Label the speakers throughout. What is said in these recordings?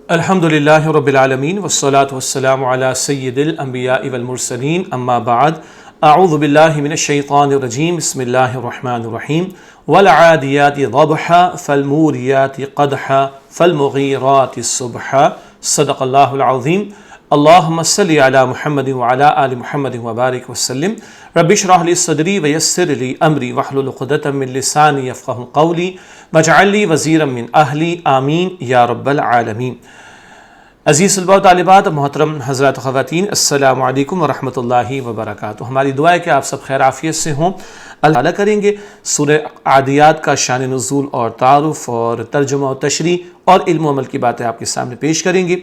Speaker 1: الحمدللہ رب العالمین والصلاة والسلام علی سید الانبیاء والمرسلین اما بعد اعوذ باللہ من الشیطان الرجیم بسم اللہ الرحمن الرحیم والعادیات ضبحا فالموریات قدحا فالمغیرات صبحا صدق اللہ العظیم اللہم صلی علی محمد وعلی آل محمد وبارک وسلم رب اشرح لی صدری ویسر لی امری واحلل عقدۃ من لسانی یفقہوا قولی واجعل لی وزیرا من اہلی آمین یا رب العالمین۔ عزیز طلباء و طالبات، محترم حضرات و خواتین، السلام علیکم ورحمۃ اللہ وبرکاتہ۔ ہماری دعا ہے کہ آپ سب خیر عافیت سے ہوں۔ اللہ تعالیٰ کریں گے سورہ عادیات کا شان نزول اور تعارف اور ترجمہ و تشریح اور علم و عمل کی باتیں آپ کے سامنے پیش کریں گے۔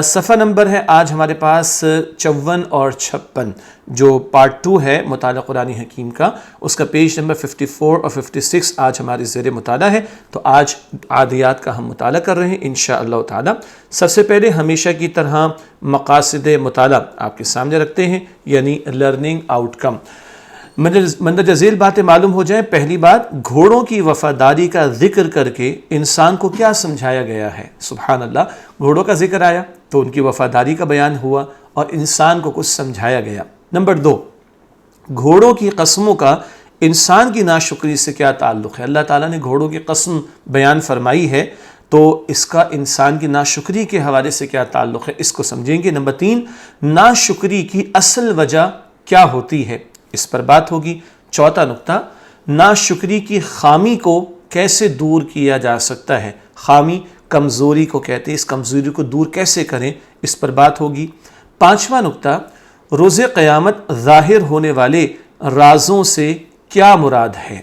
Speaker 1: صفحہ نمبر ہے آج ہمارے پاس 54 اور 56، جو پارٹ 2 ہے مطالعہ قرآن حکیم کا، اس کا پیج نمبر 54 اور 56 آج ہمارے زیر مطالعہ ہے۔ تو آج عادیات کا ہم مطالعہ کر رہے ہیں انشاءاللہ تعالی۔ سب سے پہلے ہمیشہ کی طرح مقاصد مطالعہ آپ کے سامنے رکھتے ہیں، یعنی لرننگ آؤٹ کم۔ مندرجہ ذیل باتیں معلوم ہو جائیں۔ پہلی بات، گھوڑوں کی وفاداری کا ذکر کر کے انسان کو کیا سمجھایا گیا ہے۔ سبحان اللہ، گھوڑوں کا ذکر آیا تو ان کی وفاداری کا بیان ہوا اور انسان کو کچھ سمجھایا گیا۔ نمبر 2، گھوڑوں کی قسموں کا انسان کی ناشکری سے کیا تعلق ہے۔ اللہ تعالیٰ نے گھوڑوں کی قسم بیان فرمائی ہے تو اس کا انسان کی ناشکری کے حوالے سے کیا تعلق ہے، اس کو سمجھیں گے۔ نمبر 3، ناشکری کی اصل وجہ کیا ہوتی ہے، اس پر بات ہوگی۔ چوتھا نقطہ، ناشکری کی خامی کو کیسے دور کیا جا سکتا ہے۔ خامی کمزوری کو کہتے ہیں، اس کمزوری کو دور کیسے کریں، اس پر بات ہوگی۔ پانچواں نقطہ، روز قیامت ظاہر ہونے والے رازوں سے کیا مراد ہے۔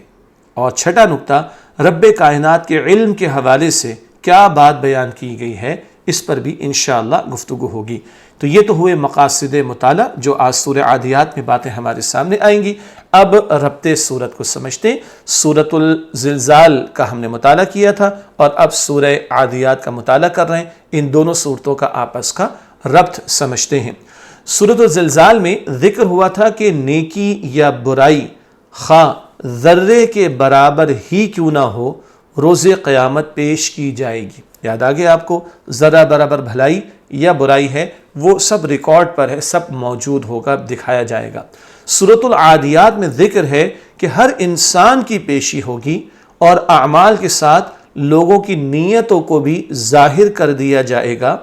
Speaker 1: اور چھٹا نقطہ، رب کائنات کے علم کے حوالے سے کیا بات بیان کی گئی ہے، اس پر بھی انشاءاللہ گفتگو ہوگی۔ تو یہ تو ہوئے مقاصد مطالعہ جو آج سورہ عادیات میں باتیں ہمارے سامنے آئیں گی۔ اب ربط سورت کو سمجھتے ہیں۔ سورۃ الزلزال کا ہم نے مطالعہ کیا تھا اور اب سورہ عادیات کا مطالعہ کر رہے ہیں۔ ان دونوں صورتوں کا آپس کا ربط سمجھتے ہیں۔ سورۃ الزلزال میں ذکر ہوا تھا کہ نیکی یا برائی خواہ ذرے کے برابر ہی کیوں نہ ہو، روز قیامت پیش کی جائے گی۔ یاد آ گیا آپ کو، ذرہ برابر بھلائی یا برائی ہے وہ سب ریکارڈ پر ہے، سب موجود ہوگا، دکھایا جائے گا۔ سورۃ العادیات میں ذکر ہے کہ ہر انسان کی پیشی ہوگی اور اعمال کے ساتھ لوگوں کی نیتوں کو بھی ظاہر کر دیا جائے گا۔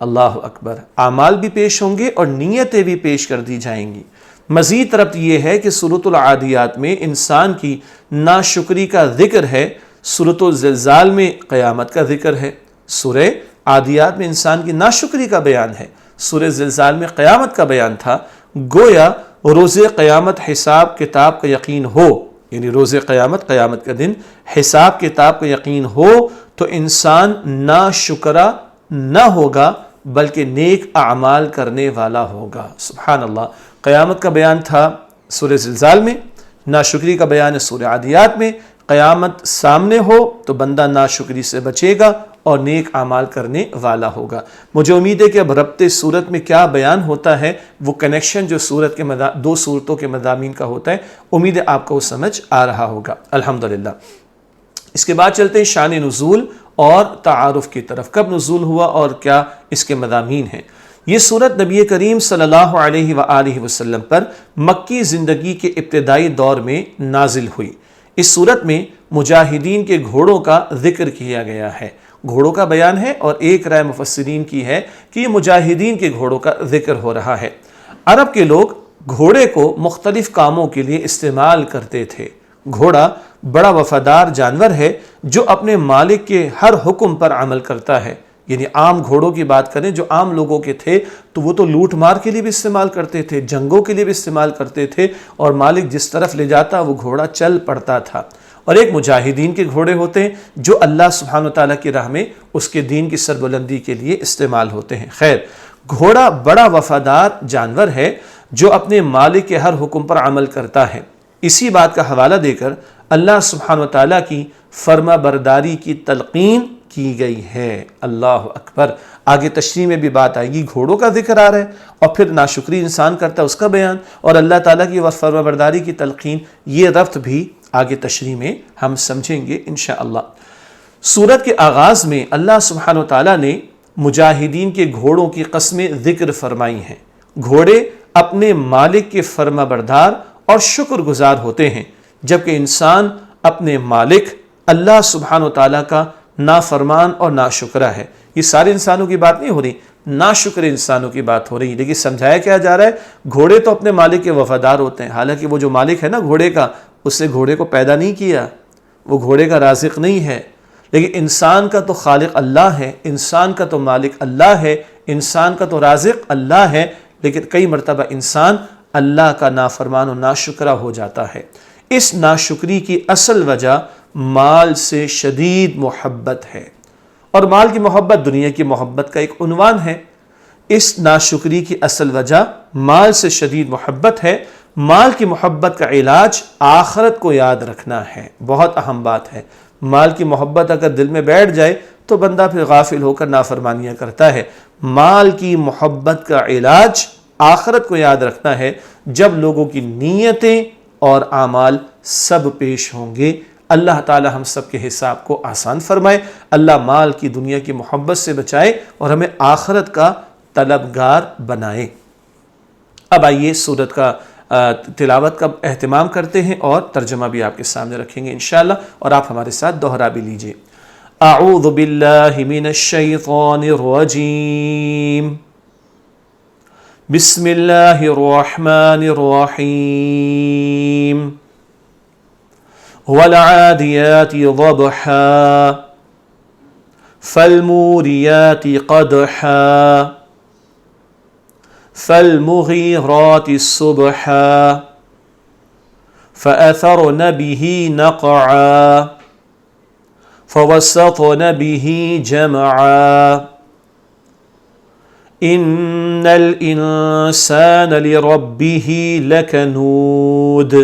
Speaker 1: اللہ اکبر، اعمال بھی پیش ہوں گے اور نیتیں بھی پیش کر دی جائیں گی۔ مزید ربط یہ ہے کہ سورۃ العادیات میں انسان کی ناشکری کا ذکر ہے، سورۃ الزلزال میں قیامت کا ذکر ہے۔ سورہ عادیات میں انسان کی ناشکری کا بیان ہے، سورہ زلزال میں قیامت کا بیان تھا۔ گویا روز قیامت حساب کتاب کا یقین ہو، یعنی روز قیامت، قیامت کا دن حساب کتاب کا یقین ہو تو انسان ناشکرا نہ ہوگا بلکہ نیک اعمال کرنے والا ہوگا۔ سبحان اللہ، قیامت کا بیان تھا سورہ زلزال میں، ناشکری کا بیان ہے سورہ عادیات میں۔ قیامت سامنے ہو تو بندہ ناشکری سے بچے گا اور نیک اعمال کرنے والا ہوگا۔ مجھے امید ہے کہ اب ربط صورت میں کیا بیان ہوتا ہے، وہ کنیکشن جو صورت کے دو صورتوں کے مضامین کا ہوتا ہے، امید ہے آپ کو وہ سمجھ آ رہا ہوگا الحمدللہ۔ اس کے بعد چلتے ہیں شان نزول اور تعارف کی طرف۔ کب نزول ہوا اور کیا اس کے مضامین ہیں۔ یہ سورت نبی کریم صلی اللہ علیہ وآلہ وسلم پر مکی زندگی کے ابتدائی دور میں نازل ہوئی۔ اس صورت میں مجاہدین کے گھوڑوں کا ذکر کیا گیا ہے، گھوڑوں کا بیان ہے، اور ایک رائے مفسرین کی ہے کہ یہ مجاہدین کے گھوڑوں کا ذکر ہو رہا ہے۔ عرب کے لوگ گھوڑے کو مختلف کاموں کے لیے استعمال کرتے تھے۔ گھوڑا بڑا وفادار جانور ہے جو اپنے مالک کے ہر حکم پر عمل کرتا ہے۔ یعنی عام گھوڑوں کی بات کریں جو عام لوگوں کے تھے تو وہ تو لوٹ مار کے لیے بھی استعمال کرتے تھے، جنگوں کے لیے بھی استعمال کرتے تھے، اور مالک جس طرف لے جاتا وہ گھوڑا چل پڑتا تھا۔ اور ایک مجاہدین کے گھوڑے ہوتے ہیں جو اللہ سبحانہ وتعالیٰ کی راہ میں اس کے دین کی سربلندی کے لیے استعمال ہوتے ہیں۔ خیر، گھوڑا بڑا وفادار جانور ہے جو اپنے مالک کے ہر حکم پر عمل کرتا ہے۔ اسی بات کا حوالہ دے کر اللہ سبحانہ وتعالیٰ کی فرما برداری کی تلقین کی گئی ہے۔ اللہ اکبر، آگے تشریح میں بھی بات آئے گی، گھوڑوں کا ذکر آ رہا ہے اور پھر ناشکری انسان کرتا ہے اس کا بیان، اور اللہ تعالیٰ کی فرما برداری کی تلقین، یہ ربط بھی آگے تشریح میں ہم سمجھیں گے انشاءاللہ۔ سورت کے آغاز میں اللہ سبحانہ وتعالیٰ نے مجاہدین کے گھوڑوں کی قسمیں ذکر فرمائی ہیں۔ گھوڑے اپنے مالک کے فرما بردار اور شکر گزار ہوتے ہیں، جبکہ انسان اپنے مالک اللہ سبحانہ و تعالیٰ کا نافرمان اور ناشکرہ ہے۔ یہ سارے انسانوں کی بات نہیں ہو رہی، ناشکر انسانوں کی بات ہو رہی ہے۔ لیکن سمجھایا کیا جا رہا ہے، گھوڑے تو اپنے مالک کے وفادار ہوتے ہیں، حالانکہ وہ جو مالک ہے نا گھوڑے کا، اس نے گھوڑے کو پیدا نہیں کیا، وہ گھوڑے کا رازق نہیں ہے، لیکن انسان کا تو خالق اللہ ہے، انسان کا تو مالک اللہ ہے، انسان کا تو رازق اللہ ہے، لیکن کئی مرتبہ انسان اللہ کا نافرمان و ناشکرہ ہو جاتا ہے۔ اس ناشکری کی اصل وجہ مال سے شدید محبت ہے، اور مال کی محبت دنیا کی محبت کا ایک عنوان ہے۔ اس ناشکری کی اصل وجہ مال سے شدید محبت ہے۔ مال کی محبت کا علاج آخرت کو یاد رکھنا ہے، بہت اہم بات ہے۔ مال کی محبت اگر دل میں بیٹھ جائے تو بندہ پھر غافل ہو کر نافرمانیاں کرتا ہے۔ مال کی محبت کا علاج آخرت کو یاد رکھنا ہے، جب لوگوں کی نیتیں اور اعمال سب پیش ہوں گے۔ اللہ تعالی ہم سب کے حساب کو آسان فرمائے، اللہ مال کی دنیا کی محبت سے بچائے اور ہمیں آخرت کا طلبگار بنائے۔ اب آئیے سورت کا تلاوت کا اہتمام کرتے ہیں اور ترجمہ بھی آپ کے سامنے رکھیں گے انشاءاللہ، اور آپ ہمارے ساتھ دوہرا بھی لیجئے۔ اعوذ باللہ من الشیطان الرجیم، بسم اللہ الرحمن الرحیم، والعادیات ضبحا فالموریات قدحا فالمغیرات صبحا فأثرن به نقعا فوسطن به جمعا ان الانسان لربه لکنود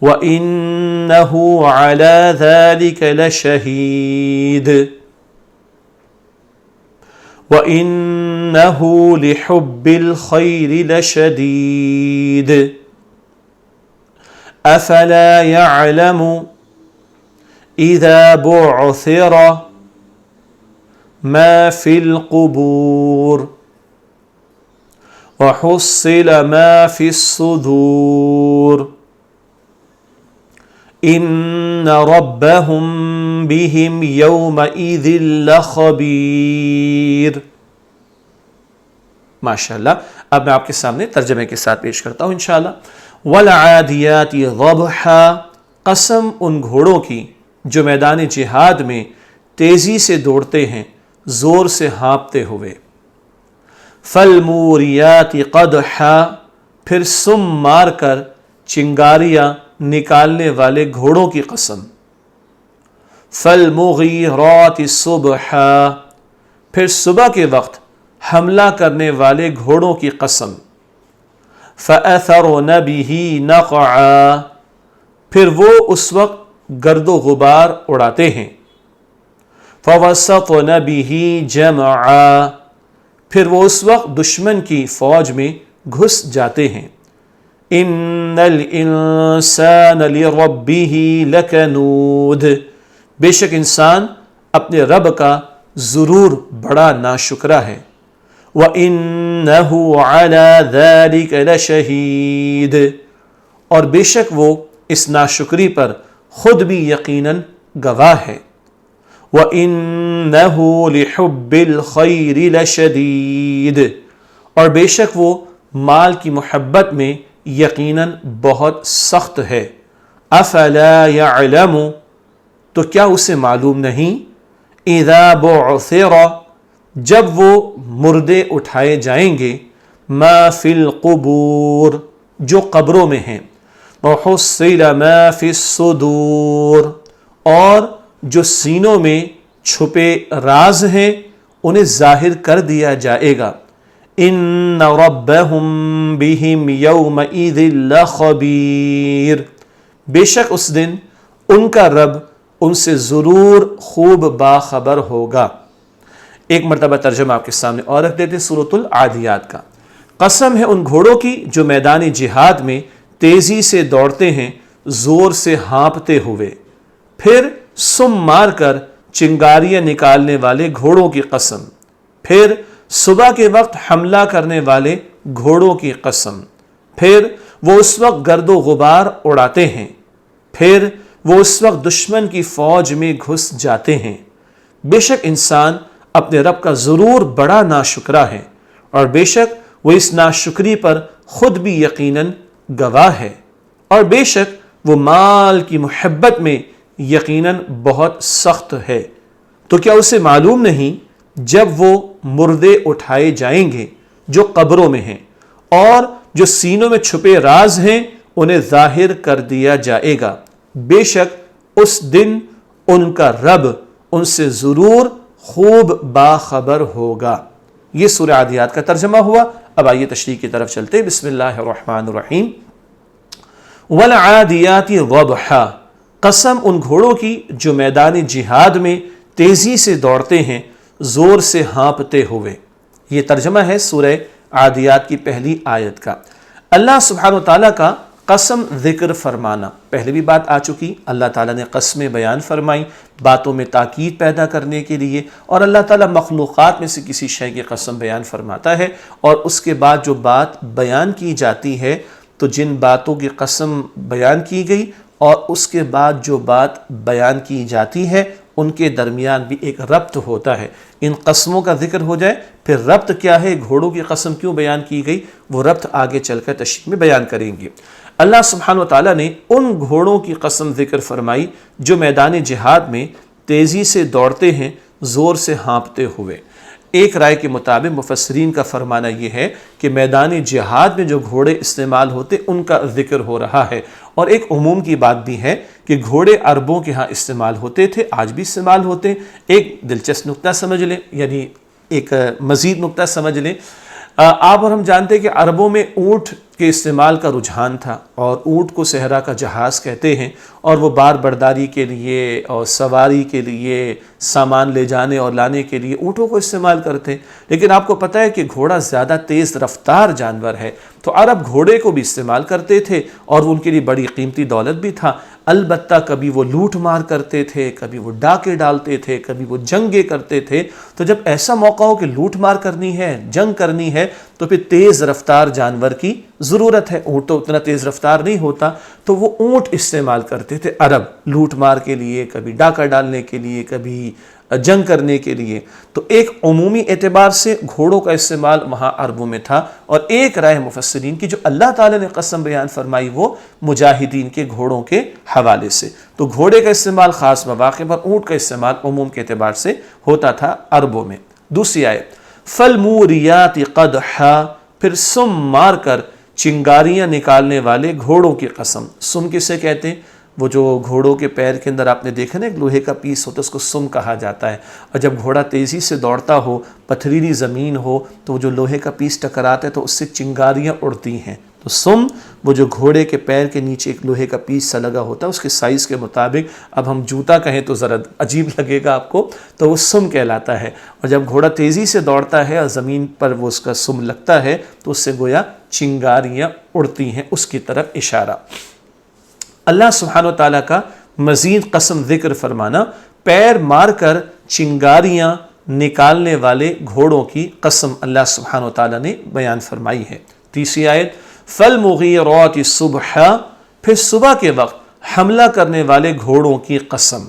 Speaker 1: وإنه على ذلك لشهيد وإنه لحب الخير لشديد أفلا يعلم إذا بعثر ما في القبور وحصل ما في الصدور ان ربهم بهم يومئذ لخبیر۔ ماشاءاللہ، اب میں آپ کے سامنے ترجمے کے ساتھ پیش کرتا ہوں انشاءاللہ۔ والعادیات ضبحا، قسم ان گھوڑوں کی جو میدان جہاد میں تیزی سے دوڑتے ہیں، زور سے ہانپتے ہوئے۔ فالموریات قدحا، پھر سم مار کر چنگاریاں نکالنے والے گھوڑوں کی قسم۔ فالمغیرات صبحا، پھر صبح کے وقت حملہ کرنے والے گھوڑوں کی قسم۔ فأثرن به نقعا، پھر وہ اس وقت گرد و غبار اڑاتے ہیں۔ فوسطن به جمعا، پھر وہ اس وقت دشمن کی فوج میں گھس جاتے ہیں۔ ان الانسان لربه لکنود، بے شک انسان اپنے رب کا ضرور بڑا ناشکرہ ہے۔ وَإِنَّهُ عَلَى ذَلِكَ لَشَهِيدٌ، اور بے شک وہ اس ناشکری پر خود بھی یقیناً گواہ ہے۔ وَإِنَّهُ لِحُبِّ الْخَيْرِ لَشَدِيدٌ، اور بے شک وہ مال کی محبت میں یقیناً بہت سخت ہے۔ افلا یعلم، تو کیا اسے معلوم نہیں، اذا بعثر، جب وہ مردے اٹھائے جائیں گے، ما فی القبور، جو قبروں میں ہیں، وحصل ما فی الصدور، اور جو سینوں میں چھپے راز ہیں انہیں ظاہر کر دیا جائے گا۔ ان ربهم بهم یومئذ لخبیر، بے شک اس دن ان کا رب ان سے ضرور خوب باخبر ہوگا۔ ایک مرتبہ ترجمہ آپ کے سامنے اور رکھ دیتے سورۃ العادیات کا۔ قسم ہے ان گھوڑوں کی جو میدان جہاد میں تیزی سے دوڑتے ہیں، زور سے ہانپتے ہوئے، پھر سم مار کر چنگاریاں نکالنے والے گھوڑوں کی قسم، پھر صبح کے وقت حملہ کرنے والے گھوڑوں کی قسم، پھر وہ اس وقت گرد و غبار اڑاتے ہیں، پھر وہ اس وقت دشمن کی فوج میں گھس جاتے ہیں۔ بے شک انسان اپنے رب کا ضرور بڑا ناشکرا ہے، اور بے شک وہ اس ناشکری پر خود بھی یقیناً گواہ ہے، اور بے شک وہ مال کی محبت میں یقیناً بہت سخت ہے۔ تو کیا اسے معلوم نہیں جب وہ مردے اٹھائے جائیں گے جو قبروں میں ہیں، اور جو سینوں میں چھپے راز ہیں انہیں ظاہر کر دیا جائے گا، بے شک اس دن ان کا رب ان سے ضرور خوب باخبر ہوگا۔ یہ سورہ عادیات کا ترجمہ ہوا۔ اب آئیے تشریح کی طرف چلتے۔ بسم اللہ الرحمن الرحیم۔ والعادیات ضبحا، قسم ان گھوڑوں کی جو میدان جہاد میں تیزی سے دوڑتے ہیں زور سے ہانپتے ہوئے۔ یہ ترجمہ ہے سورہ عادیات کی پہلی آیت کا۔ اللہ سبحانہ وتعالیٰ کا قسم ذکر فرمانا، پہلے بھی بات آ چکی، اللہ تعالیٰ نے قسمیں بیان فرمائی باتوں میں تاکید پیدا کرنے کے لیے، اور اللہ تعالیٰ مخلوقات میں سے کسی شے کی قسم بیان فرماتا ہے، اور اس کے بعد جو بات بیان کی جاتی ہے تو جن باتوں کی قسم بیان کی گئی اور اس کے بعد جو بات بیان کی جاتی ہے ان کے درمیان بھی ایک ربط ہوتا ہے۔ ان قسموں کا ذکر ہو جائے پھر ربط کیا ہے، گھوڑوں کی قسم کیوں بیان کی گئی، وہ ربط آگے چل کر تشریح میں بیان کریں گے۔ اللہ سبحانہ وتعالیٰ نے ان گھوڑوں کی قسم ذکر فرمائی جو میدان جہاد میں تیزی سے دوڑتے ہیں زور سے ہانپتے ہوئے۔ ایک رائے کے مطابق مفسرین کا فرمانا یہ ہے کہ میدان جہاد میں جو گھوڑے استعمال ہوتے ان کا ذکر ہو رہا ہے، اور ایک عموم کی بات بھی ہے کہ گھوڑے عربوں کے ہاں استعمال ہوتے تھے، آج بھی استعمال ہوتے ہیں۔ ایک دلچسپ نکتہ سمجھ لیں، یعنی ایک مزید نکتہ سمجھ لیں، آپ اور ہم جانتے ہیں کہ عربوں میں اونٹ کے استعمال کا رجحان تھا، اور اونٹ کو صحرا کا جہاز کہتے ہیں، اور وہ بار برداری کے لیے اور سواری کے لیے، سامان لے جانے اور لانے کے لیے اونٹوں کو استعمال کرتے ہیں۔ لیکن آپ کو پتہ ہے کہ گھوڑا زیادہ تیز رفتار جانور ہے، تو عرب گھوڑے کو بھی استعمال کرتے تھے، اور وہ ان کے لیے بڑی قیمتی دولت بھی تھا۔ البتہ کبھی وہ لوٹ مار کرتے تھے، کبھی وہ ڈاکے ڈالتے تھے، کبھی وہ جنگیں کرتے تھے۔ تو جب ایسا موقع ہو کہ لوٹ مار کرنی ہے، جنگ کرنی ہے، تو پھر تیز رفتار جانور کی ضرورت ہے۔ اونٹ تو اتنا تیز رفتار نہیں ہوتا، تو وہ اونٹ استعمال کرتے تھے عرب لوٹ مار کے لیے، کبھی ڈاکہ ڈالنے کے لیے، کبھی جنگ کرنے کے لیے۔ تو ایک عمومی اعتبار سے گھوڑوں کا استعمال وہاں عربوں میں تھا، اور ایک رائے مفسرین کی جو اللہ تعالیٰ نے قسم بیان فرمائی وہ مجاہدین کے گھوڑوں کے حوالے سے۔ تو گھوڑے کا استعمال خاص مواقع پر، اونٹ کا استعمال عموم کے اعتبار سے ہوتا تھا عربوں میں۔ دوسری آیت، فالموریات قدحا، پھر سم مار کر چنگاریاں نکالنے والے گھوڑوں کی قسم۔ سم کسے کہتے ہیں؟ وہ جو گھوڑوں کے پیر کے اندر آپ نے دیکھا نا ایک لوہے کا پیس ہوتا ہے، اس کو سم کہا جاتا ہے، اور جب گھوڑا تیزی سے دوڑتا ہو، پتھریلی زمین ہو، تو وہ جو لوہے کا پیس ٹکراتا ہے تو اس سے چنگاریاں اڑتی ہیں۔ تو سم وہ جو گھوڑے کے پیر کے نیچے ایک لوہے کا پیس سا لگا ہوتا ہے، اس کے سائز کے مطابق، اب ہم جوتا کہیں تو ذرا عجیب لگے گا آپ کو، تو وہ سم کہلاتا ہے۔ اور جب گھوڑا تیزی سے دوڑتا ہے اور زمین پر وہ اس کا سم لگتا ہے تو اس سے گویا چنگاریاں اڑتی ہیں، اس کی طرف اشارہ۔ اللہ سبحانہ وتعالیٰ کا مزید قسم ذکر فرمانا، پیر مار کر چنگاریاں نکالنے والے گھوڑوں کی قسم اللہ سبحانہ وتعالیٰ نے بیان فرمائی ہے۔ تیسری آیت، فالمغیرات صبحا، پھر صبح کے وقت حملہ کرنے والے گھوڑوں کی قسم۔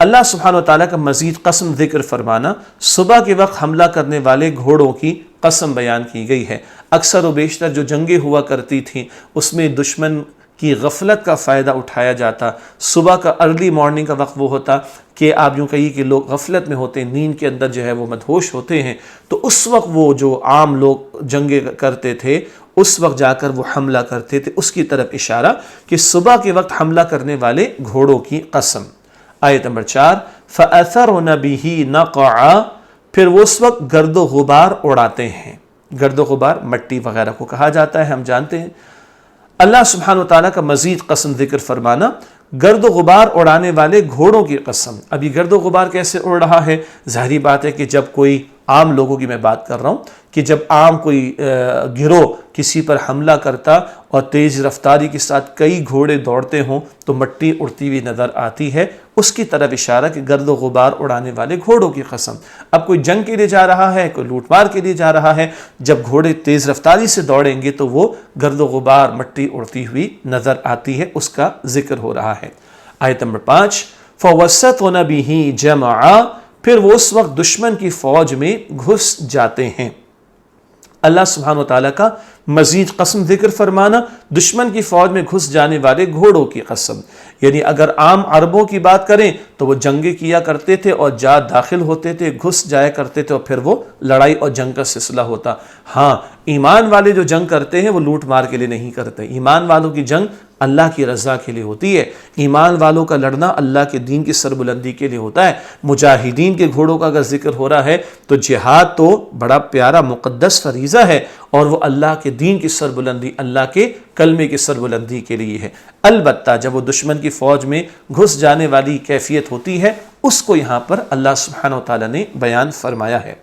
Speaker 1: اللہ سبحانہ وتعالیٰ کا مزید قسم ذکر فرمانا، صبح کے وقت حملہ کرنے والے گھوڑوں کی قسم بیان کی گئی ہے۔ اکثر و بیشتر جو جنگیں ہوا کرتی تھیں اس میں دشمن کی غفلت کا فائدہ اٹھایا جاتا۔ صبح کا ارلی مارننگ کا وقت وہ ہوتا کہ آپ یوں کہیے کہ لوگ غفلت میں ہوتے ہیں، نیند کے اندر جو ہے وہ مدہوش ہوتے ہیں، تو اس وقت وہ جو عام لوگ جنگیں کرتے تھے اس وقت جا کر وہ حملہ کرتے تھے، اس کی طرف اشارہ کہ صبح کے وقت حملہ کرنے والے گھوڑوں کی قسم۔ آیت نمبر 4، فَأَثَرْنَ بِهِ نَقْعًا، پھر وہ اس وقت گرد و غبار اڑاتے ہیں۔ گرد و غبار مٹی وغیرہ کو کہا جاتا ہے، ہم جانتے ہیں۔ اللہ سبحانہ وتعالیٰ کا مزید قسم ذکر فرمانا، گرد و غبار اڑانے والے گھوڑوں کی قسم۔ ابھی گرد و غبار کیسے اڑ رہا ہے؟ ظاہری بات ہے کہ جب کوئی عام لوگوں کی میں بات کر رہا ہوں کہ جب عام کوئی گروہ کسی پر حملہ کرتا اور تیز رفتاری کے ساتھ کئی گھوڑے دوڑتے ہوں تو مٹی اڑتی ہوئی نظر آتی ہے، اس کی طرف اشارہ کہ گرد و غبار اڑانے والے گھوڑوں کی قسم۔ اب کوئی جنگ کے لیے جا رہا ہے، کوئی لوٹ مار کے لیے جا رہا ہے، جب گھوڑے تیز رفتاری سے دوڑیں گے تو وہ گرد و غبار مٹی اڑتی ہوئی نظر آتی ہے، اس کا ذکر ہو رہا ہے۔ آیت نمبر 5 فَوَسَّطْنَ بِهِ جَمْعًا، پھر وہ اس وقت دشمن کی فوج میں گھس جاتے ہیں۔ اللہ سبحانہ وتعالیٰ کا مزید قسم ذکر فرمانا، دشمن کی فوج میں گھس جانے والے گھوڑوں کی قسم، یعنی اگر عام عربوں کی بات کریں تو وہ جنگیں کیا کرتے تھے اور جا داخل ہوتے تھے، گھس جایا کرتے تھے اور پھر وہ لڑائی اور جنگ کا سلسلہ ہوتا۔ ہاں، ایمان والے جو جنگ کرتے ہیں وہ لوٹ مار کے لیے نہیں کرتے، ایمان والوں کی جنگ اللہ کی رضا کے لیے ہوتی ہے، ایمان والوں کا لڑنا اللہ کے دین کی سربلندی کے لیے ہوتا ہے۔ مجاہدین کے گھوڑوں کا اگر ذکر ہو رہا ہے تو جہاد تو بڑا پیارا مقدس فریضہ ہے اور وہ اللہ کے دین کی سربلندی، اللہ کے کلمے کی سربلندی کے لیے ہے۔ البتہ جب وہ دشمن کی فوج میں گھس جانے والی کیفیت ہوتی ہے اس کو یہاں پر اللہ سبحانہ وتعالیٰ نے بیان فرمایا ہے۔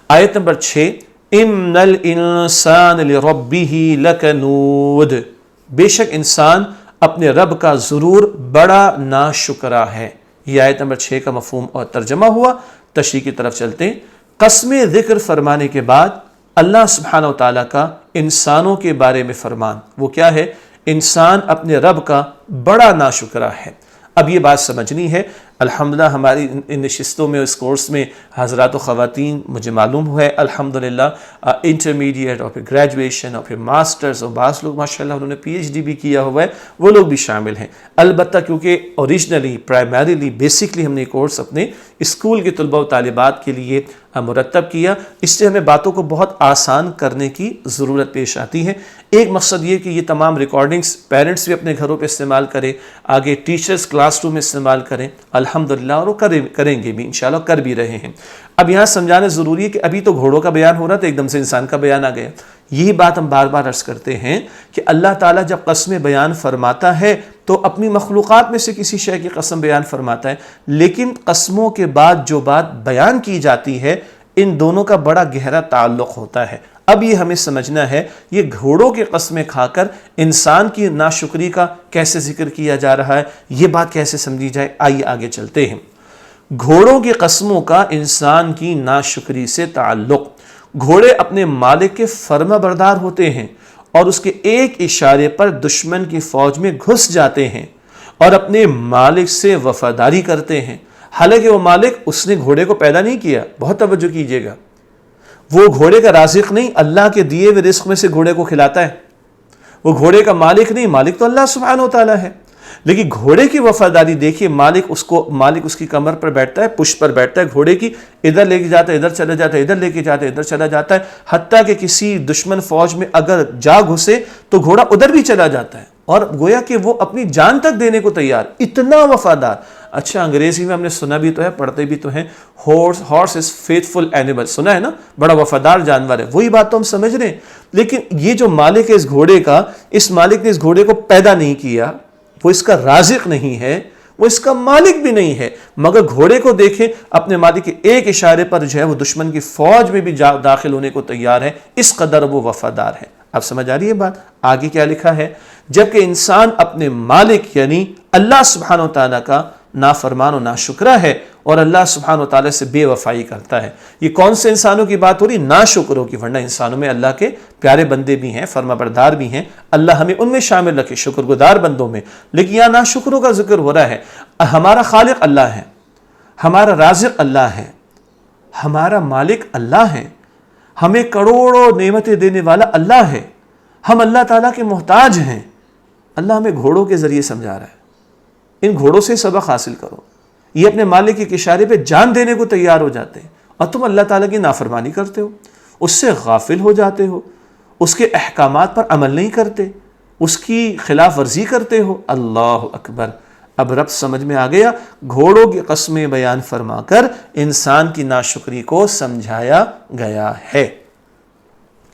Speaker 1: آیت نمبر 6 اِنَّ الْإِنسَانَ لِرَبِّهِ لَكَنُودٌ، بے شک انسان اپنے رب کا ضرور بڑا ناشکرا ہے۔ یہ آیت نمبر 6 کا مفہوم اور ترجمہ ہوا۔ تشریح کی طرف چلتے ہیں۔ قسم ذکر فرمانے کے بعد اللہ سبحانہ وتعالیٰ کا انسانوں کے بارے میں فرمان، وہ کیا ہے؟ انسان اپنے رب کا بڑا ناشکرا ہے۔ اب یہ بات سمجھنی ہے۔ الحمدللہ ہماری ان نشستوں میں، اس کورس میں حضرات و خواتین مجھے معلوم ہے الحمدللہ انٹرمیڈیٹ اور پھر گریجویشن اور پھر ماسٹرز، اور بعض لوگ ماشاءاللہ انہوں نے پی ایچ ڈی بھی کیا ہوا ہے، وہ لوگ بھی شامل ہیں۔ البتہ کیونکہ اوریجنلی پرائمریلی بیسکلی ہم نے کورس اپنے اسکول کے طلباء و طالبات کے لیے مرتب کیا، اس سے ہمیں باتوں کو بہت آسان کرنے کی ضرورت پیش آتی ہے۔ ایک مقصد یہ کہ یہ تمام ریکارڈنگز پیرنٹس بھی اپنے گھروں پہ استعمال کریں، آگے ٹیچرز کلاس روم میں استعمال کریں الحمدللہ، اور وہ کریں گے بھی انشاءاللہ، کر بھی رہے ہیں۔ اب یہاں سمجھانا ضروری ہے کہ ابھی تو گھوڑوں کا بیان ہو رہا تھا، ایک دم سے انسان کا بیان آ گیا۔ یہی بات ہم بار بار عرض کرتے ہیں کہ اللہ تعالیٰ جب قسم بیان فرماتا ہے تو اپنی مخلوقات میں سے کسی شے کی قسم بیان فرماتا ہے، لیکن قسموں کے بعد جو بات بیان کی جاتی ہے ان دونوں کا بڑا گہرا تعلق ہوتا ہے۔ اب یہ ہمیں سمجھنا ہے یہ گھوڑوں کی قسمیں کھا کر انسان کی ناشکری کا کیسے ذکر کیا جا رہا ہے، یہ بات کیسے سمجھی جائے۔ آئیے آگے چلتے ہیں۔ گھوڑوں کی قسموں کا انسان کی ناشکری سے تعلق۔ گھوڑے اپنے مالک کے فرما بردار ہوتے ہیں اور اس کے ایک اشارے پر دشمن کی فوج میں گھس جاتے ہیں اور اپنے مالک سے وفاداری کرتے ہیں، حالانکہ وہ مالک اس نے گھوڑے کو پیدا نہیں کیا۔ بہت توجہ کیجئے گا، وہ گھوڑے کا رازق نہیں، اللہ کے دیے ہوئے رزق میں سے گھوڑے کو کھلاتا ہے۔ وہ گھوڑے کا مالک نہیں، مالک تو اللہ سبحانہ وتعالیٰ ہے، لیکن گھوڑے کی وفاداری دیکھیے، مالک اس کی کمر پر بیٹھتا ہے، پشت پر بیٹھتا ہے، گھوڑے کی ادھر لے کے جاتا ہے، ادھر چلا جاتا ہے، ادھر لے کے جاتا ہے، ادھر چلا جاتا ہے، حتیٰ کہ کسی دشمن فوج میں اگر جا گھسے تو گھوڑا ادھر بھی چلا جاتا ہے، اور گویا کہ وہ اپنی جان تک دینے کو تیار، اتنا وفادار۔ اچھا انگریزی میں ہم نے سنا بھی تو ہے، پڑھتے بھی تو ہیں، ہارس از فیتھفل اینیمل، سنا ہے نا، بڑا وفادار جانور ہے۔ وہی بات تو ہم سمجھ رہے ہیں، لیکن یہ جو مالک ہے اس گھوڑے کا، اس مالک نے اس گھوڑے کو پیدا نہیں کیا، وہ اس کا رازق نہیں ہے، وہ اس کا مالک بھی نہیں ہے، مگر گھوڑے کو دیکھیں اپنے مالک کے ایک اشارے پر جو ہے وہ دشمن کی فوج میں بھی داخل ہونے کو تیار ہے، اس قدر وہ وفادار ہے۔ اب سمجھ آ رہی ہے بات؟ آگے کیا لکھا ہے؟ جبکہ انسان اپنے مالک یعنی اللہ سبحانہ وتعالیٰ کا نافرمان و ناشکرا ہے اور اللہ سبحانہ وتعالیٰ سے بے وفائی کرتا ہے۔ یہ کون سے انسانوں کی بات ہو رہی؟ ناشکروں کی، ورنہ انسانوں میں اللہ کے پیارے بندے بھی ہیں، فرما بردار بھی ہیں، اللہ ہمیں ان میں شامل رکھے، شکر گزار بندوں میں، لیکن یہاں ناشکروں کا ذکر ہو رہا ہے۔ ہمارا خالق اللہ ہے، ہمارا رازق اللہ ہے، ہمارا مالک اللہ ہے، ہمیں کروڑوں نعمتیں دینے والا اللہ ہے، ہم اللہ تعالیٰ کے محتاج ہیں۔ اللہ ہمیں گھوڑوں کے ذریعے سمجھا رہا ہے، ان گھوڑوں سے سبق حاصل کرو، یہ اپنے مالک کے اشارے پہ جان دینے کو تیار ہو جاتے ہیں، اور تم اللہ تعالیٰ کی نافرمانی کرتے ہو، اس سے غافل ہو جاتے ہو، اس کے احکامات پر عمل نہیں کرتے، اس کی خلاف ورزی کرتے ہو۔ اللہ اکبر! اب رب سمجھ میں آ گیا، گھوڑوں کی قسمیں بیان فرما کر انسان کی ناشکری کو سمجھایا گیا ہے۔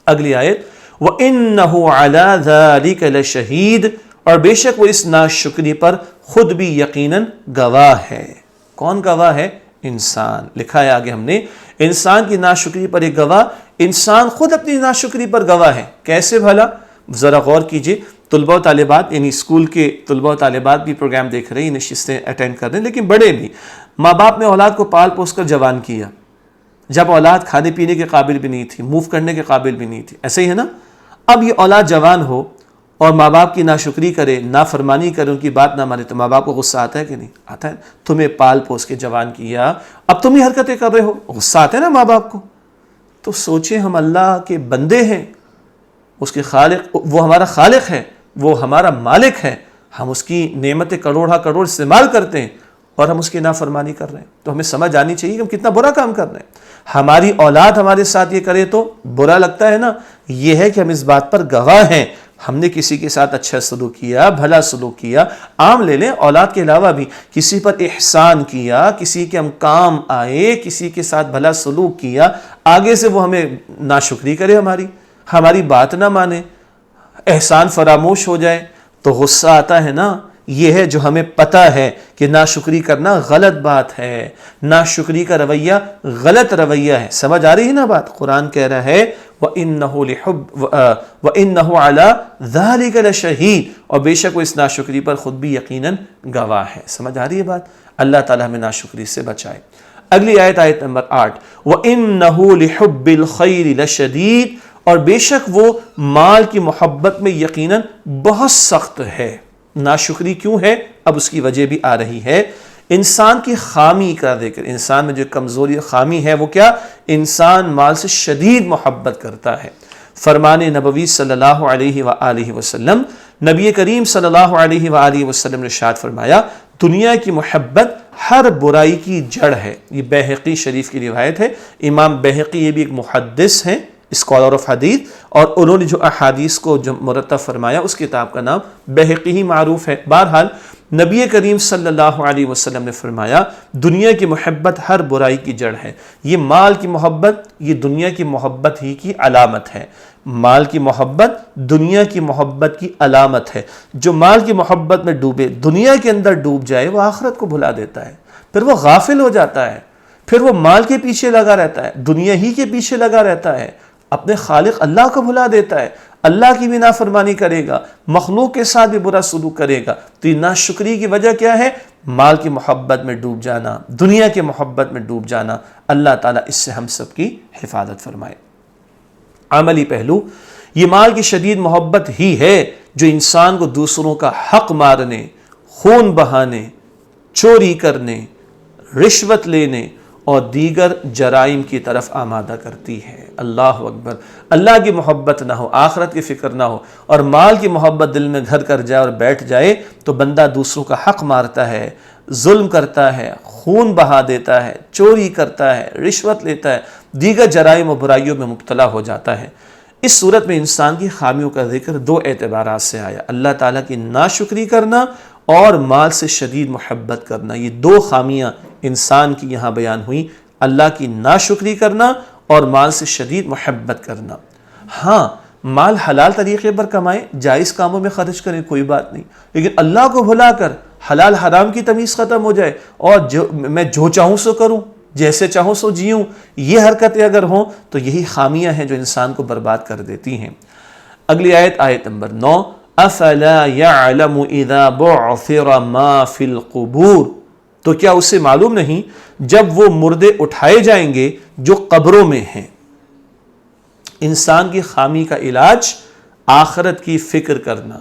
Speaker 1: اگلی آیت، وَإِنَّهُ عَلَى ذَلِكَ لَشَهِيدٌ، اور بے شک وہ اس ناشکری پر خود بھی یقیناً گواہ ہے۔ کون گواہ ہے؟ انسان. لکھا ہے آگے ہم نے انسان کی ناشکری پر ایک گواہ, انسان خود اپنی ناشکری پر گواہ ہے. کیسے بھلا؟ ذرا غور کیجئے. طلباء و طالبات یعنی اسکول کے طلباء و طالبات بھی پروگرام دیکھ رہے ہیں, نشستیں اٹینڈ کر رہے ہیں, لیکن بڑے بھی. ماں باپ نے اولاد کو پال پوس کر جوان کیا, جب اولاد کھانے پینے کے قابل بھی نہیں تھی, موو کرنے کے قابل بھی نہیں تھی. ایسے ہی ہے نا. اب یہ اولاد جوان ہو اور ماں باپ کی ناشکری کرے, نافرمانی کرے, ان کی بات نہ مانے, تو ماں باپ کو غصہ آتا ہے کہ نہیں آتا ہے؟ تمہیں پال پوس کے جوان کیا, اب تم ہی حرکتیں کر رہے ہو, غصہ آتا ہے نا ماں باپ کو. تو سوچیں ہم اللہ کے بندے ہیں, اس کے خالق, وہ ہمارا خالق ہے, وہ ہمارا مالک ہے, ہم اس کی نعمتیں کروڑا کروڑ استعمال کرتے ہیں اور ہم اس کی نافرمانی کر رہے ہیں. تو ہمیں سمجھ آنی چاہیے کہ ہم کتنا برا کام کر رہے ہیں. ہماری اولاد ہمارے ساتھ یہ کرے تو برا لگتا ہے نا. یہ ہے کہ ہم اس بات پر گواہ ہیں, ہم نے کسی کے ساتھ اچھا سلوک کیا, بھلا سلوک کیا. عام لے لیں, اولاد کے علاوہ بھی کسی پر احسان کیا, کسی کے ہم کام آئے, کسی کے ساتھ بھلا سلوک کیا, آگے سے وہ ہمیں ناشکری کرے, ہماری بات نہ مانے, احسان فراموش ہو جائے, تو غصہ آتا ہے نا. یہ ہے جو ہمیں پتہ ہے کہ ناشکری کرنا غلط بات ہے, ناشکری کا رویہ غلط رویہ ہے. سمجھ آ رہی ہے نا بات؟ قرآن کہہ رہا ہے وَإِنَّهُ عَلَىٰ ذَلِكَ لَشَهِيدٌ, اور بے شک وہ اس ناشکری پر خود بھی یقیناً گواہ ہے. سمجھ آ رہی ہے بات؟ اللہ تعالیٰ ہمیں ناشکری سے بچائے. اگلی آیت, آیت نمبر 8, وَإِنَّهُ لِحُبِّ الْخَيْرِ لَشَدِيدٌ, اور بے شک وہ مال کی محبت میں یقیناً بہت سخت ہے. ناشکری کیوں ہے؟ اب اس کی وجہ بھی آ رہی ہے. انسان کی خامی کا ذکر, انسان میں جو کمزوری خامی ہے وہ کیا؟ انسان مال سے شدید محبت کرتا ہے. فرمان نبوی صلی اللہ علیہ وآلہ وسلم, نبی کریم صلی اللہ علیہ وآلہ وسلم نے ارشاد فرمایا, دنیا کی محبت ہر برائی کی جڑ ہے. یہ بیہقی شریف کی روایت ہے. امام بیہقی یہ بھی ایک محدث ہیں, اسکالر آف حدیث, اور انہوں نے جو احادیث کو جو مرتب فرمایا اس کتاب کا نام بیہقی ہی معروف ہے. بہرحال نبی کریم صلی اللہ علیہ وسلم نے فرمایا, دنیا کی محبت ہر برائی کی جڑ ہے. یہ مال کی محبت, یہ دنیا کی محبت ہی کی علامت ہے. مال کی محبت دنیا کی محبت کی علامت ہے. جو مال کی محبت میں ڈوبے, دنیا کے اندر ڈوب جائے, وہ آخرت کو بھلا دیتا ہے, پھر وہ غافل ہو جاتا ہے, پھر وہ مال کے پیچھے لگا رہتا ہے, دنیا ہی کے پیچھے لگا رہتا ہے, اپنے خالق اللہ کو بھلا دیتا ہے, اللہ کی بھی نافرمانی کرے گا, مخلوق کے ساتھ بھی برا سلوک کرے گا. تو یہ ناشکری کی وجہ کیا ہے؟ مال کی محبت میں ڈوب جانا, دنیا کی محبت میں ڈوب جانا. اللہ تعالیٰ اس سے ہم سب کی حفاظت فرمائے. عملی پہلو, یہ مال کی شدید محبت ہی ہے جو انسان کو دوسروں کا حق مارنے, خون بہانے, چوری کرنے, رشوت لینے اور دیگر جرائم کی طرف آمادہ کرتی ہے. اللہ اکبر. اللہ کی محبت نہ ہو, آخرت کی فکر نہ ہو, اور مال کی محبت دل میں گھر کر جائے اور بیٹھ جائے, تو بندہ دوسروں کا حق مارتا ہے, ظلم کرتا ہے, خون بہا دیتا ہے, چوری کرتا ہے, رشوت لیتا ہے, دیگر جرائم و برائیوں میں مبتلا ہو جاتا ہے. اس صورت میں انسان کی خامیوں کا ذکر دو اعتبارات سے آیا, اللہ تعالیٰ کی ناشکری کرنا اور مال سے شدید محبت کرنا. یہ دو خامیاں انسان کی یہاں بیان ہوئی, اللہ کی ناشکری کرنا اور مال سے شدید محبت کرنا. ہاں, مال حلال طریقے پر کمائیں, جائز کاموں میں خرچ کریں, کوئی بات نہیں, لیکن اللہ کو بھلا کر حلال حرام کی تمیز ختم ہو جائے اور میں جو چاہوں سو کروں, جیسے چاہوں سو جیوں, یہ حرکتیں اگر ہوں تو یہی خامیاں ہیں جو انسان کو برباد کر دیتی ہیں. اگلی آیت, آیت نمبر 9, افلا يعلم اذا بعثر ما في القبور, تو کیا اسے معلوم نہیں جب وہ مردے اٹھائے جائیں گے جو قبروں میں ہیں. انسان کی خامی کا علاج آخرت کی فکر کرنا.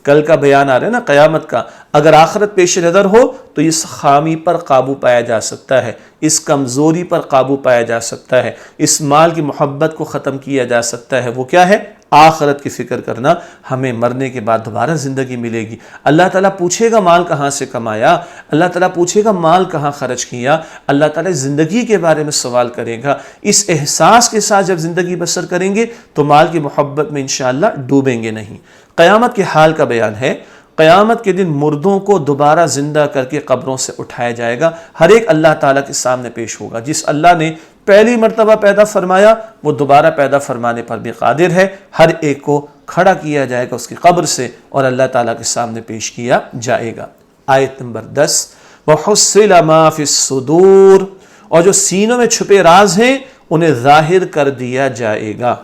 Speaker 1: کل کا بیان آ رہا ہے نا قیامت کا, اگر آخرت پیش نظر ہو تو اس خامی پر قابو پایا جا سکتا ہے, اس کمزوری پر قابو پایا جا سکتا ہے, اس مال کی محبت کو ختم کیا جا سکتا ہے. وہ کیا ہے؟ آخرت کی فکر کرنا. ہمیں مرنے کے بعد دوبارہ زندگی ملے گی. اللہ تعالیٰ پوچھے گا مال کہاں سے کمایا, اللہ تعالیٰ پوچھے گا مال کہاں خرچ کیا, اللہ تعالیٰ زندگی کے بارے میں سوال کرے گا. اس احساس کے ساتھ جب زندگی بسر کریں گے تو مال کی محبت میں انشاءاللہ ڈوبیں گے نہیں. قیامت کے حال کا بیان ہے. قیامت کے دن مردوں کو دوبارہ زندہ کر کے قبروں سے اٹھایا جائے گا. ہر ایک اللہ تعالیٰ کے سامنے پیش ہوگا. جس اللہ نے پہلی مرتبہ پیدا فرمایا وہ دوبارہ پیدا فرمانے پر بھی قادر ہے. ہر ایک کو کھڑا کیا جائے گا اس کی قبر سے اور اللہ تعالیٰ کے سامنے پیش کیا جائے گا. آیت نمبر 10, وَحُصِّلَ مَا فِي الصُّدُورِ, اور جو سینوں میں چھپے راز ہیں انہیں ظاہر کر دیا جائے گا۔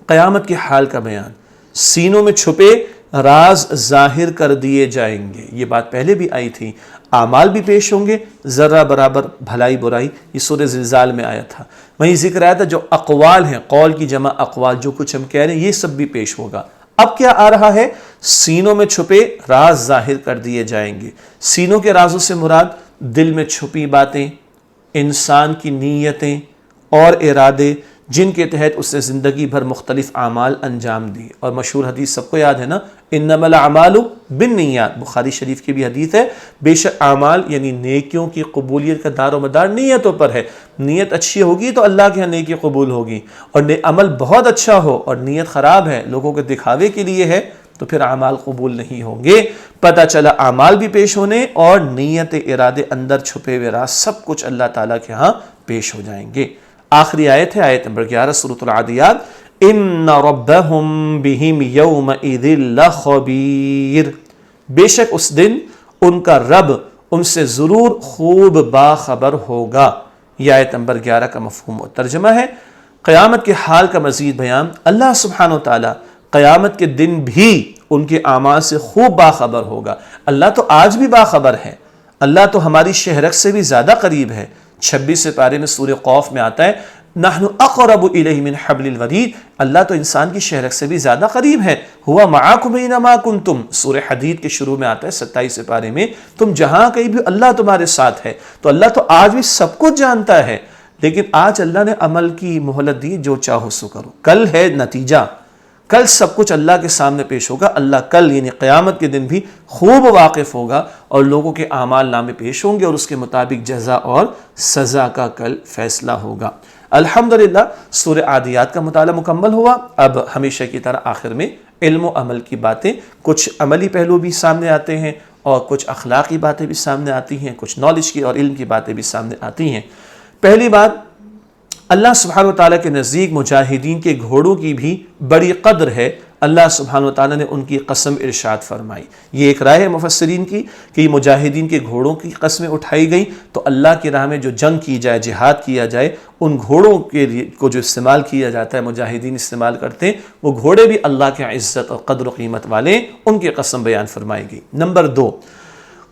Speaker 1: قیامت کے حال کا بیان، سینوں میں چھپے راز ظاہر کر دیے جائیں گے، یہ بات پہلے بھی آئی تھی۔ اعمال بھی پیش ہوں گے، ذرہ برابر بھلائی برائی، یہ سورہ زلزال میں آیا تھا۔ وہیں ذکر آیا تھا جو اقوال ہیں، قول کی جمع اقوال، جو کچھ ہم کہہ رہے ہیں یہ سب بھی پیش ہوگا۔ اب کیا آ رہا ہے؟ سینوں میں چھپے راز ظاہر کر دیے جائیں گے۔ سینوں کے رازوں سے مراد دل میں چھپی باتیں، انسان کی نیتیں اور ارادے، جن کے تحت اس نے زندگی بھر مختلف اعمال انجام دی۔ اور مشہور حدیث سب کو یاد ہے نا، انما الاعمال بالنیات، بخاری شریف کی بھی حدیث ہے، بے شک اعمال یعنی نیکیوں کی قبولیت کا دار و مدار نیتوں پر ہے۔ نیت اچھی ہوگی تو اللہ کے ہاں نیکی قبول ہوگی، اور عمل بہت اچھا ہو اور نیت خراب ہے، لوگوں کے دکھاوے کے لیے ہے، تو پھر اعمال قبول نہیں ہوں گے۔ پتہ چلا اعمال بھی پیش ہونے اور نیت ارادے اندر چھپے ہوئے راز سب کچھ اللہ تعالیٰ کے ہاں پیش ہو جائیں گے۔ آخری آیت ہے آیت نمبر 11 سورۃ العادیات، ان ربہم بہم یومئذ لخبیر، بے شک اس دن ان کا رب ان سے ضرور خوب باخبر ہوگا۔ یہ آیت نمبر 11 کا مفہوم و ترجمہ ہے۔ قیامت کے حال کا مزید بیان، اللہ سبحانہ و تعالی قیامت کے دن بھی ان کے اعمال سے خوب باخبر ہوگا۔ اللہ تو آج بھی باخبر ہے، اللہ تو ہماری شہرک سے بھی زیادہ قریب ہے۔ 26 پارے میں سورہ قوف میں آتا ہے، نحن اقرب الیہ من حبل الورید، اللہ تو انسان کی شہرک سے بھی زیادہ قریب ہے۔ ہوا معاکم اینما کنتم، سورہ حدید کے شروع میں آتا ہے 27 پارے میں، تم جہاں کہیں بھی اللہ تمہارے ساتھ ہے۔ تو اللہ تو آج بھی سب کچھ جانتا ہے، لیکن آج اللہ نے عمل کی مہلت دی، جو چاہو سو کرو۔ کل ہے نتیجہ، کل سب کچھ اللہ کے سامنے پیش ہوگا۔ اللہ کل یعنی قیامت کے دن بھی خوب واقف ہوگا اور لوگوں کے اعمال نامے پیش ہوں گے اور اس کے مطابق جزا اور سزا کا کل فیصلہ ہوگا۔ الحمدللہ سورہ عادیات کا مطالعہ مکمل ہوا۔ اب ہمیشہ کی طرح آخر میں علم و عمل کی باتیں، کچھ عملی پہلو بھی سامنے آتے ہیں اور کچھ اخلاقی باتیں بھی سامنے آتی ہیں، کچھ نالج کی اور علم کی باتیں بھی سامنے آتی ہیں۔ پہلی بات، اللہ سبحانہ وتعالیٰ کے نزدیک مجاہدین کے گھوڑوں کی بھی بڑی قدر ہے۔ اللہ سبحانہ وتعالیٰ نے ان کی قسم ارشاد فرمائی۔ یہ ایک رائے ہے مفسرین کی کہ یہ مجاہدین کے گھوڑوں کی قسمیں اٹھائی گئیں، تو اللہ کی راہ میں جو جنگ کی جائے، جہاد کیا جائے، ان گھوڑوں کے کو جو استعمال کیا جاتا ہے، مجاہدین استعمال کرتے ہیں، وہ گھوڑے بھی اللہ کے عزت اور قدر و قیمت والے، ان کی قسم بیان فرمائی گئی۔ نمبر 2،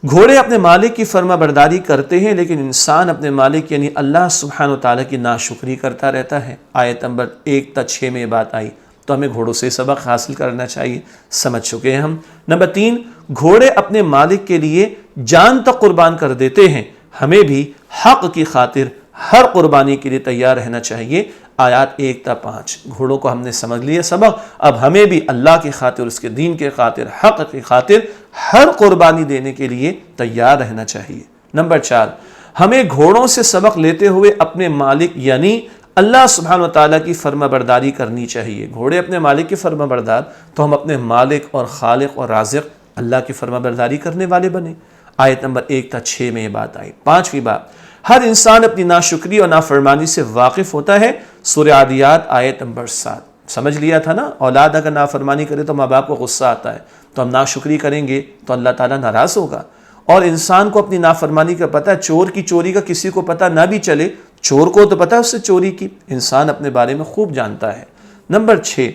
Speaker 1: گھوڑے اپنے مالک کی فرما برداری کرتے ہیں، لیکن انسان اپنے مالک یعنی اللہ سبحانہ وتعالیٰ کی ناشکری کرتا رہتا ہے۔ آیت نمبر 1 تا 6 میں یہ بات آئی، تو ہمیں گھوڑوں سے سبق حاصل کرنا چاہیے، سمجھ چکے ہیں ہم۔ نمبر 3، گھوڑے اپنے مالک کے لیے جان تک قربان کر دیتے ہیں، ہمیں بھی حق کی خاطر ہر قربانی کے لیے تیار رہنا چاہیے۔ آیات 1 تا 5، گھوڑوں کو ہم نے سمجھ لیا سبق، اب ہمیں بھی اللہ کی خاطر، اس کے دین کے خاطر، حق کی خاطر ہر قربانی دینے کے لیے تیار رہنا چاہیے۔ نمبر 4، ہمیں گھوڑوں سے سبق لیتے ہوئے اپنے مالک یعنی اللہ سبحانہ وتعالیٰ کی فرما برداری کرنی چاہیے۔ گھوڑے اپنے مالک کی فرما بردار، تو ہم اپنے مالک اور خالق اور رازق اللہ کی فرما برداری کرنے والے بنے۔ آیت نمبر 1 تا 6 میں یہ بات آئی۔ 5ویں بات، ہر انسان اپنی ناشکری اور نافرمانی سے واقف ہوتا ہے۔ سورہ عادیات آیت نمبر 7، سمجھ لیا تھا نا، اولاد اگر نافرمانی کرے تو ماں باپ کو غصہ آتا ہے، تو ہم ناشکری کریں گے تو اللہ تعالیٰ ناراض ہوگا۔ اور انسان کو اپنی نافرمانی کا پتہ ہے، چور کی چوری کا کسی کو پتہ نہ بھی چلے، چور کو تو پتہ ہے اس سے چوری کی، انسان اپنے بارے میں خوب جانتا ہے۔ نمبر 6،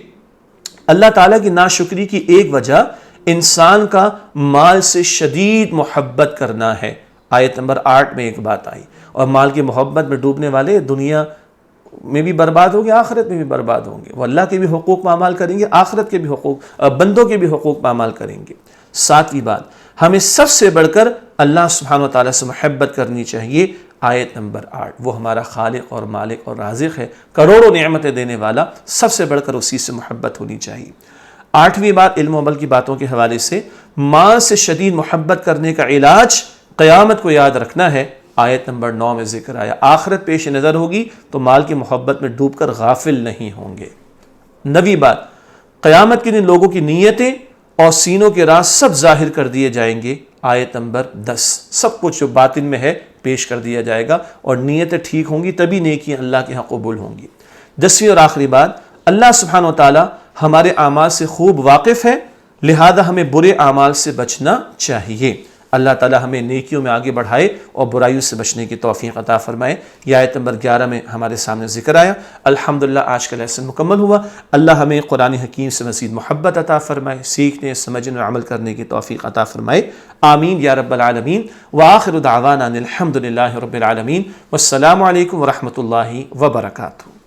Speaker 1: اللہ تعالیٰ کی ناشکری کی ایک وجہ انسان کا مال سے شدید محبت کرنا ہے۔ آیت نمبر 8 میں ایک بات آئی، اور مال کی محبت میں ڈوبنے والے دنیا میں بھی برباد ہوں گے، آخرت میں بھی برباد ہوں گے۔ وہ اللہ کے بھی حقوق پامال کریں گے، آخرت کے بھی حقوق، بندوں کے بھی حقوق پامال کریں گے۔ 7ویں بات، ہمیں سب سے بڑھ کر اللہ سبحانہ وتعالیٰ سے محبت کرنی چاہیے۔ آیت نمبر 8، وہ ہمارا خالق اور مالک اور رازق ہے، کروڑوں نعمتیں دینے والا، سب سے بڑھ کر اسی سے محبت ہونی چاہیے۔ 8ویں بات، علم و عمل کی باتوں کے حوالے سے، مال سے شدید محبت کرنے کا علاج قیامت کو یاد رکھنا ہے۔ آیت نمبر 9 میں ذکر آیا، آخرت پیش نظر ہوگی تو مال کی محبت میں ڈوب کر غافل نہیں ہوں گے۔ 9ویں بات، قیامت کے دن لوگوں کی نیتیں اور سینوں کے راز سب ظاہر کر دیے جائیں گے۔ آیت نمبر 10، سب کچھ جو باطن میں ہے پیش کر دیا جائے گا، اور نیتیں ٹھیک ہوں گی تبھی نیکیاں اللہ کے ہاں قبول ہوں گی۔ 10ویں اور آخری بات، اللہ سبحانہ وتعالی ہمارے اعمال سے خوب واقف ہے، لہذا ہمیں برے اعمال سے بچنا چاہیے۔ اللہ تعالی ہمیں نیکیوں میں آگے بڑھائے اور برائیوں سے بچنے کی توفیق عطا فرمائے۔ یہ آیت نمبر 11 میں ہمارے سامنے ذکر آیا۔ الحمدللہ آج کا لیسن مکمل ہوا۔ اللہ ہمیں قرآن حکیم سے مزید محبت عطا فرمائے، سیکھنے، سمجھنے اور عمل کرنے کی توفیق عطا فرمائے، آمین یا رب العالمین۔ وآخر دعوانا الحمدللہ رب العالمین، والسلام علیکم ورحمۃ اللہ وبرکاتہ۔